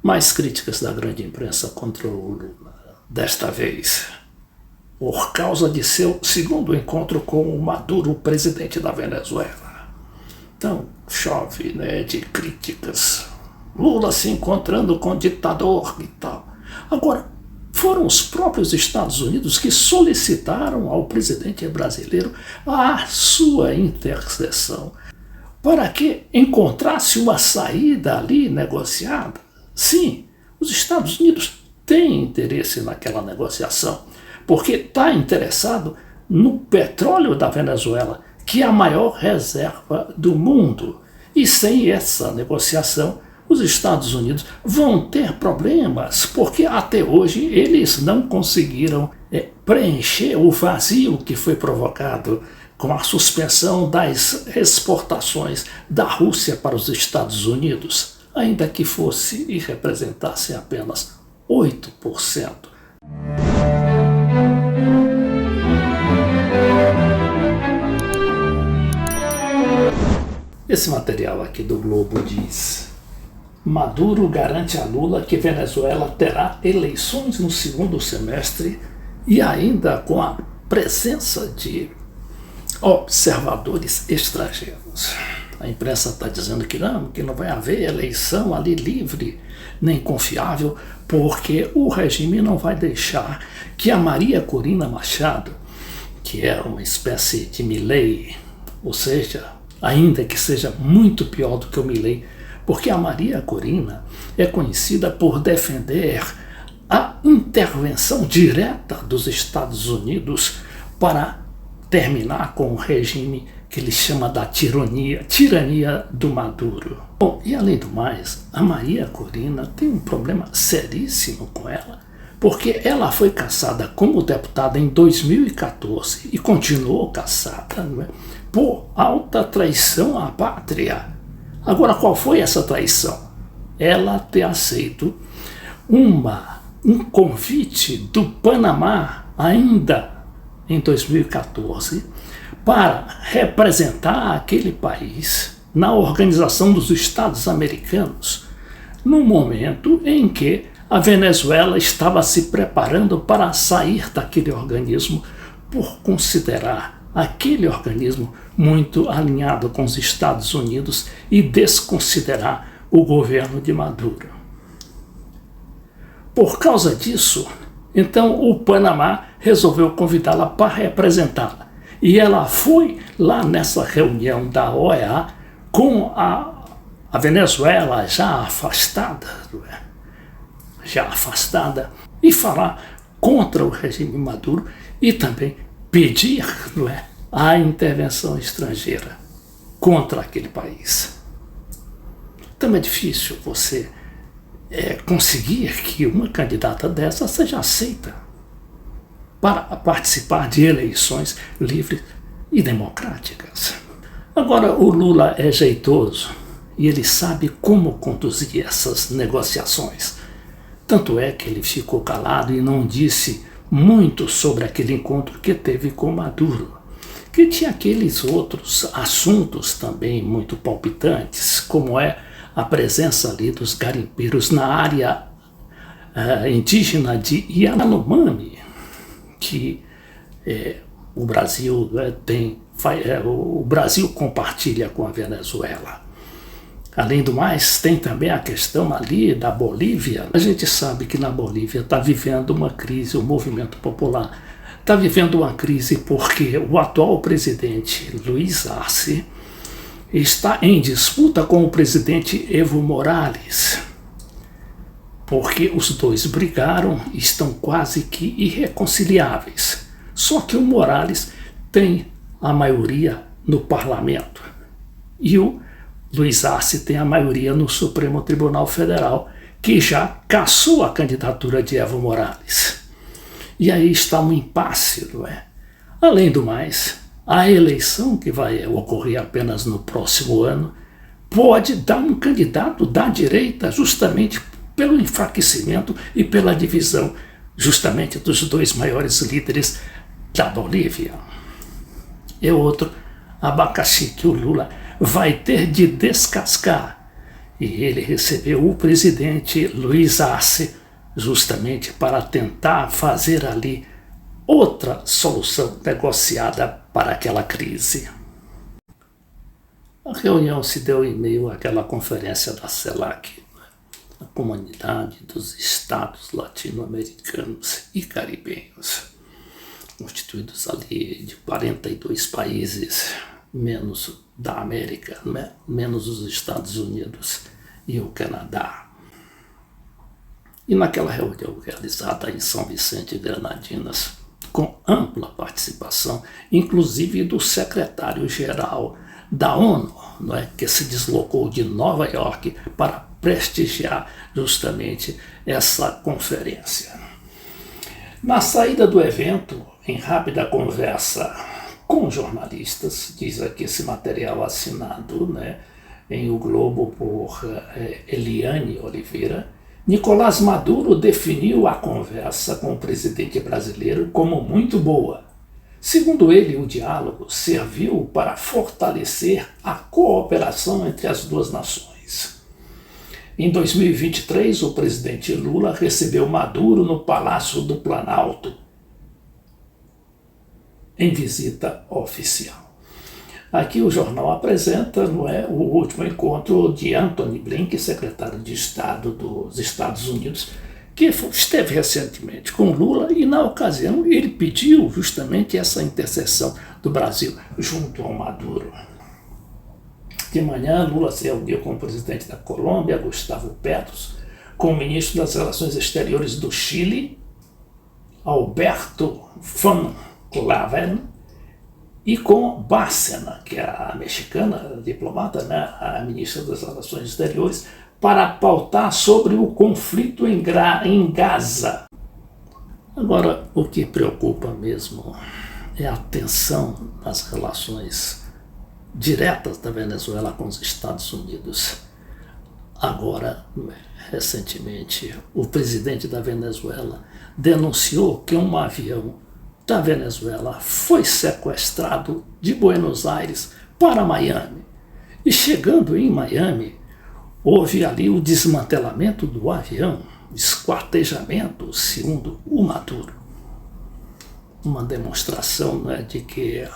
Mais críticas da grande imprensa contra o Lula, desta vez, por causa de seu segundo encontro com o Maduro, presidente da Venezuela. Então, chove, né, de críticas. Lula se encontrando com o ditador e tal. Agora, foram os próprios Estados Unidos que solicitaram ao presidente brasileiro a sua intercessão para que encontrasse uma saída ali negociada. Sim, os Estados Unidos têm interesse naquela negociação, porque está interessado no petróleo da Venezuela, que é a maior reserva do mundo. E sem essa negociação, os Estados Unidos vão ter problemas, porque até hoje eles não conseguiram preencher o vazio que foi provocado com a suspensão das exportações da Rússia para os Estados Unidos, ainda que fosse e representasse apenas 8%. Esse material aqui do Globo diz: Maduro garante a Lula que Venezuela terá eleições no segundo semestre e ainda com a presença de observadores estrangeiros. A imprensa está dizendo que não vai haver eleição ali livre nem confiável, porque o regime não vai deixar que a Maria Corina Machado, que é uma espécie de Milei, ou seja, ainda que seja muito pior do que o Milei, porque a Maria Corina é conhecida por defender a intervenção direta dos Estados Unidos para terminar com o regime que ele chama da tirania do Maduro. Bom, e além do mais, a Maria Corina tem um problema seríssimo com ela, porque ela foi cassada como deputada em 2014 e continuou cassada, não é? Por alta traição à pátria. Agora, qual foi essa traição? Ela ter aceito um convite do Panamá, ainda em 2014, para representar aquele país na Organização dos Estados Americanos, no momento em que a Venezuela estava se preparando para sair daquele organismo por considerar aquele organismo muito alinhado com os Estados Unidos e desconsiderar o governo de Maduro. Por causa disso, então o Panamá resolveu convidá-la para representá-la. E ela foi lá nessa reunião da OEA com a Venezuela já afastada, e falar contra o regime Maduro e também pedir a intervenção estrangeira contra aquele país. Então é difícil você conseguir que uma candidata dessa seja aceita para participar de eleições livres e democráticas. Agora, o Lula é jeitoso e ele sabe como conduzir essas negociações. Tanto é que ele ficou calado e não disse muito sobre aquele encontro que teve com Maduro, que tinha aqueles outros assuntos também muito palpitantes, como é a presença ali dos garimpeiros na área indígena de Yanomami, que o Brasil o Brasil compartilha com a Venezuela. Além do mais, tem também a questão ali da Bolívia. A gente sabe que na Bolívia está vivendo uma crise, o movimento popular está vivendo uma crise porque o atual presidente, Luiz Arce, está em disputa com o presidente Evo Morales, porque os dois brigaram e estão quase que irreconciliáveis. Só que o Morales tem a maioria no parlamento e o Luiz Arce tem a maioria no Supremo Tribunal Federal, que já cassou a candidatura de Evo Morales. E aí está um impasse, não é? Além do mais, a eleição que vai ocorrer apenas no próximo ano pode dar um candidato da direita justamente pelo enfraquecimento e pela divisão justamente dos dois maiores líderes da Bolívia. E outro abacaxi que o Lula vai ter de descascar. e ele recebeu o presidente Luiz Arce justamente para tentar fazer ali outra solução negociada para aquela crise. A reunião se deu em meio àquela conferência da CELAC, a Comunidade dos Estados Latino-Americanos e Caribenhos, constituídos ali de 42 países, menos da América, né? Menos os Estados Unidos e o Canadá. E naquela reunião realizada em São Vicente e Granadinas, com ampla participação, inclusive do secretário-geral da ONU, não é, que se deslocou de Nova York para prestigiar justamente essa conferência. Na saída do evento, em rápida conversa com jornalistas, diz aqui esse material assinado, né, em O Globo por Eliane Oliveira, Nicolás Maduro definiu a conversa com o presidente brasileiro como muito boa. Segundo ele, o diálogo serviu para fortalecer a cooperação entre as duas nações. Em 2023, o presidente Lula recebeu Maduro no Palácio do Planalto, em visita oficial. Aqui o jornal apresenta, não é, o último encontro de Antony Blinken, secretário de Estado dos Estados Unidos, que esteve recentemente com Lula e, na ocasião, ele pediu justamente essa intercessão do Brasil junto ao Maduro. De manhã, Lula se reuniu com o presidente da Colômbia, Gustavo Petro, com o ministro das Relações Exteriores do Chile, Alberto Van Claven, e com Bárcena, que é a mexicana, a diplomata, né, a ministra das Relações Exteriores, para pautar sobre o conflito em Gaza. Agora, o que preocupa mesmo é a tensão nas relações diretas da Venezuela com os Estados Unidos. Agora, recentemente, o presidente da Venezuela denunciou que um avião da Venezuela foi sequestrado de Buenos Aires para Miami. E chegando em Miami, houve ali o desmantelamento do avião, esquartejamento, segundo o Maduro. Uma demonstração, né, de que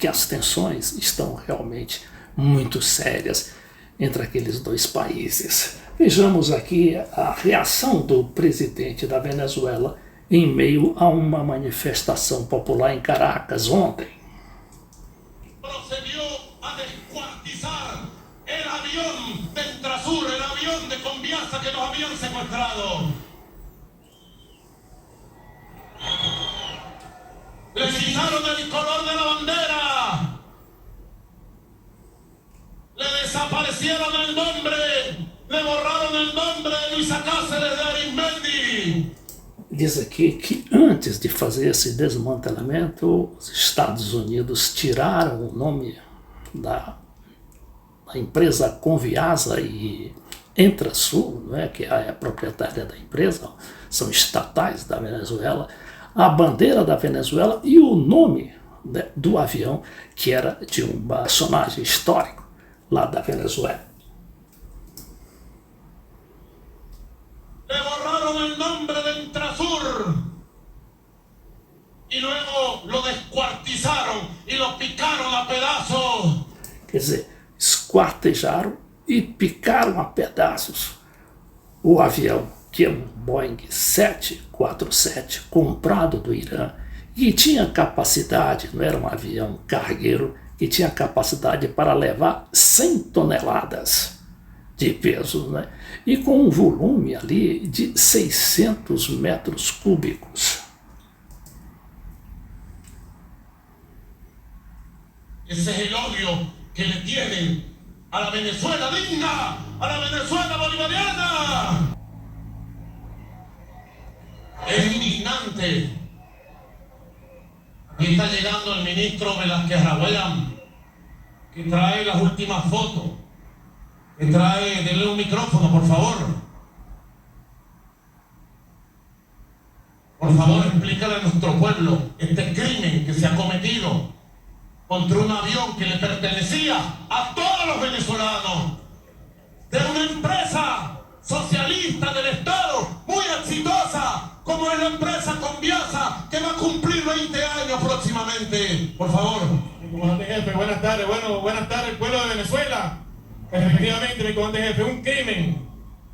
as tensões estão realmente muito sérias entre aqueles dois países. Vejamos aqui a reação do presidente da Venezuela em meio a uma manifestação popular em Caracas ontem. Procedió a descuartizar el avión de Entrasur, el avión de Conviasa que nos habían secuestrado. Le quitaron el color de la bandera. Le desaparecieron el nombre. Le borraron el nombre de Luisa Cáceres de Arizmendi. Diz aqui que antes de fazer esse desmantelamento, os Estados Unidos tiraram o nome da empresa Conviasa e Entrasul, né, que é a proprietária da empresa, são estatais da Venezuela, a bandeira da Venezuela e o nome, né, do avião, que era de um personagem histórico lá da Venezuela. Le borraron el nombre de Entrasur y luego lo descuartizaron y lo picaron a pedazos. Quer dizer, esquartejaram e picaram a pedaços o avião, que é um Boeing 747 comprado do Irã, que tinha capacidade, não era um avião cargueiro, que tinha capacidade para levar 100 toneladas de peso, né? E com um volume ali de 600 metros cúbicos. Ese es el odio que le tienen a la Venezuela digna, a la Venezuela bolivariana. Es indignante. Aquí está llegando el ministro Velázquez Raguayán, que trae las últimas fotos. Que trae, denle un micrófono, por favor. Por favor, explícale a nuestro pueblo este crimen que se ha cometido contra un avión que le pertenecía a todos los venezolanos, de una empresa socialista del Estado muy exitosa, como es la empresa Conviasa, que va a cumplir 20 años próximamente. Por favor. Comandante jefe, buenas tardes. Bueno, buenas tardes, pueblo de Venezuela. Efectivamente, mi comandante jefe, un crimen.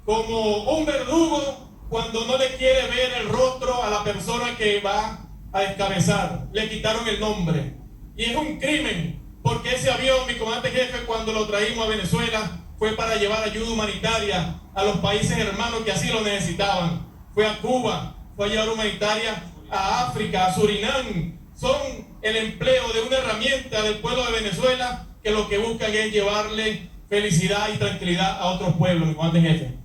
Como un verdugo cuando no le quiere ver el rostro a la persona que va a descabezar. Le quitaron el nombre. Y es un crimen, porque ese avión, mi comandante jefe, cuando lo traímos a Venezuela, fue para llevar ayuda humanitaria a los países hermanos que así lo necesitaban. Fue a Cuba, fue a llevar humanitaria a África, a Surinam. Son el empleo de una herramienta del pueblo de Venezuela que lo que buscan es llevarle felicidad y tranquilidad a otros pueblos, mi comandante jefe.